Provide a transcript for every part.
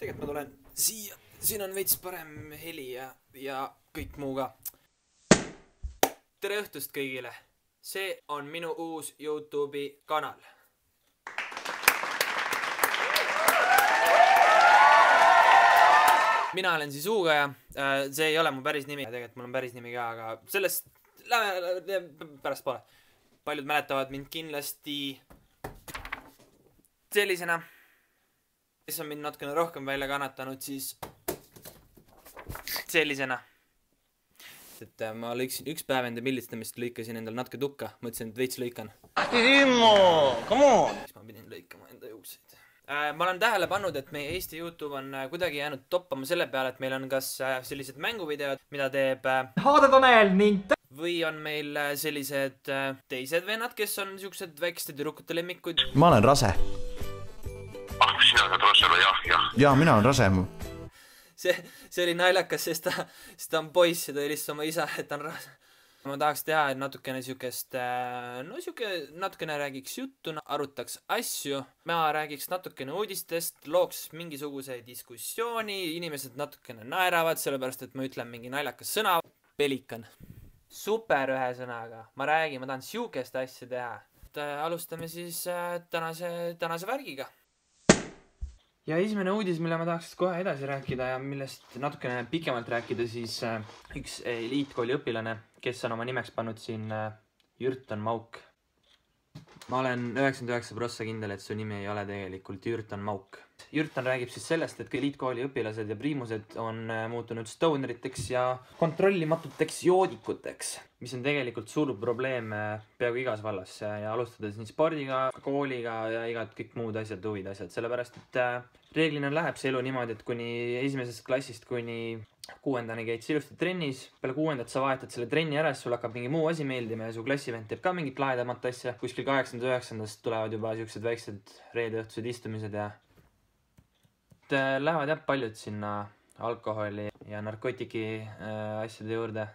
Tegelikult ma tulen siia, siin on veits parem heli ja kõik muu ka. Tere õhtust kõigile. See on minu uus YouTube'i kanal. Mina olen siis Uugaja. See ei ole mu päris nimi. Tegelikult mul on päris nimi ka, aga sellest pärast poole. Paljud mäletavad mind kindlasti sellisena. Kes on mind natukene rohkem välja kannatanud, siis sellisena. Et ma lõiksin üks päev enda pildistamist, lõikasin endal natuke tukka. Mõtlesin, et veits lõikan. Immo, come on! Siis ma pidin lõikama enda juukseid. Ma olen tähele pannud, et meie Eesti YouTube on kuidagi jäänud toppama selle peale, et meil on kas sellised mänguvideod, mida teeb Haadetanel ning või on meil sellised teised vennad, kes on niisugused väikeste tüdrukute lemmikud. Ma olen rase. Sina saad rase või jah? Jaa, mina olen rase. See oli naljakas, sest ta on poiss ja ta helistas oma isa, et ta on rase. Ma tahaks teha natukene siukest, natukene räägiks juttu, arutaks asju. Ma räägiks natukene uudistest, looks mingisuguse diskussiooni, inimesed natukene naeravad, sellepärast et ma ütlen mingi naljakas sõna. Pelikan. Super ühe sõnaga. Ma tahan siukest asja teha. Alustame siis tänase värgiga. Ja esimene uudis, mille ma tahaks kohe edasi rääkida ja millest natukene pikemalt rääkida, siis üks eliitkooli õpilane, kes on oma nimeks pannud siin Jürton Mauk. Ma olen 99% kindel, et su nimi ei ole tegelikult Jürton Mauk. Jürton räägib siis sellest, et eliitkooli õpilased ja priimused on muutunud stoneriteks ja kontrollimatuteks joodikuteks, mis on tegelikult suur probleem peaaegu igas vallas ja alustades nii spordiga, kooliga ja kõik muud asjad, huvid asjad, sellepärast et reeglina läheb see elu niimoodi, et kuni esimesest klassist kuni 6. käid sa ilusti trennis, peale 6. sa vahetad selle trenni ära, sul hakkab mingi muu asi meeldima ja su klassivend teeb ka mingit lahedamat asja. Kuskil 8. 9. tulevad juba siuksed väiksed reedeõhtused istumised ja lähevad jah paljud sinna alkoholi ja narkotiki asjade juurde.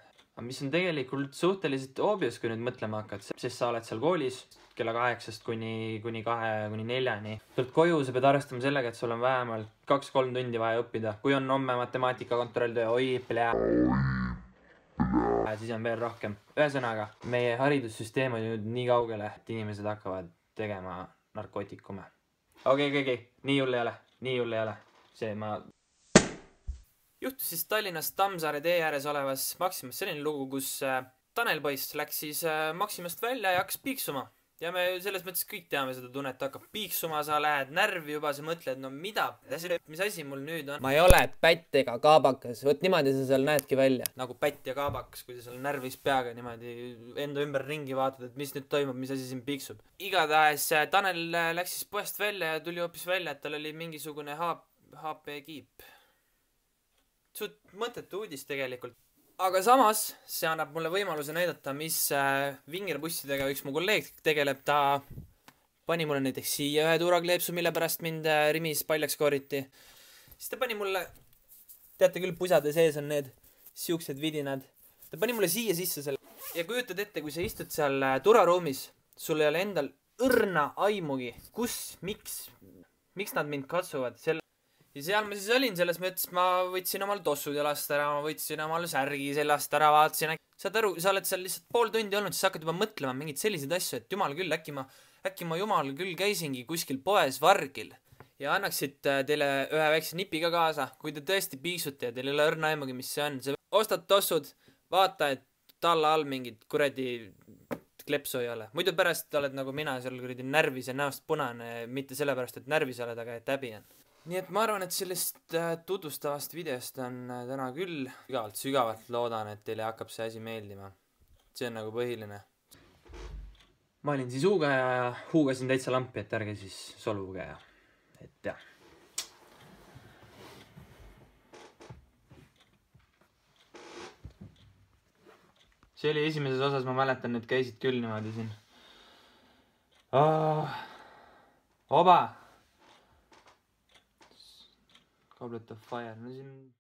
Mis on tegelikult suhteliselt obvious, kui nüüd mõtlema hakkad, sest sa oled seal koolis kella 8 kuni 4-ni. Tuled koju, sa pead arvestama sellega, et sul on vähemalt 2-3 tundi vaja õppida. Kui on homme matemaatika kontrolltöö, siis on veel rohkem. Ühesõnaga, meie haridussüsteem on jõudnud nii kaugele, et inimesed hakkavad tegema narkotikume. Okei, nii hull ei ole. Juhtus siis Tallinnas Tammsaare tee ääres olevas Maximas selline lugu, kus Tanel poiss läks siis Maximast välja ja hakkas piiksuma. Ja me selles mõttes kõik teame seda tunnet, hakkab piiksuma, sa lähed närvi juba, sa mõtled, no mida? Mis asi mul nüüd on? Ma ei ole pätt ega kaabakas, võt niimoodi sa seal näedki välja. Nagu pätt ja kaabakas, kui sa seal närvis peaga niimoodi enda ümber ringi vaatad, et mis nüüd toimub, mis asi siin piiksub. Igatahes Tanel läks siis poest välja ja tuli hoopis välja, et tal oli mingisugune HP-kiip. Suht mõttetu uudis tegelikult. Aga samas, see annab mulle võimaluse näidata, mis vingerpussidega üks mu kolleeg tegeleb. Ta pani mulle näiteks siia ühe tuurakleepsu, mille pärast mind rimis paljaks kooriti. Siis ta pani mulle, teate küll, pusade sees on need siuksed vidinad. Ta pani mulle siia sisse selle. Ja kujutad ette, kui sa istud seal turvaruumis, sul ei ole endal õrna aimugi. Miks nad mind katsuvad? Ja seal ma siis olin, selles mõttes ma võtsin omal tossud jalast ära, ma võtsin omal särgi seljast ära, vaatasin. Saad aru, sa oled seal lihtsalt pool tundi olnud, siis hakkad juba mõtlema mingid sellised asju, et jumal küll, äkki ma jumal küll käisingi kuskil poes vargil ja annaksid teile ühe väikse nipi ka kaasa, kui te tõesti piiksute ja teil ei ole õrna aimugi, mis see on. Ostad tossud, vaata, et talla all mingid kuradi klepsu ei ole. Muidu pärast oled nagu mina seal kuradi närvis ja näost punane, mitte sellepärast, et närvis oled, aga et häbi on. Nii et ma arvan, et sellest tutvustavast videost on täna küll. Sügavalt loodan, et teile hakkab see asi meeldima. See on nagu põhiline. Ma olin siis Uugaja ja huugasin täitsa lampi, et ärge siis solvuge ja et jah. See oli esimeses osas, ma mäletan, et käisid küll niimoodi siin. Oba! Goblet of Fire, no siin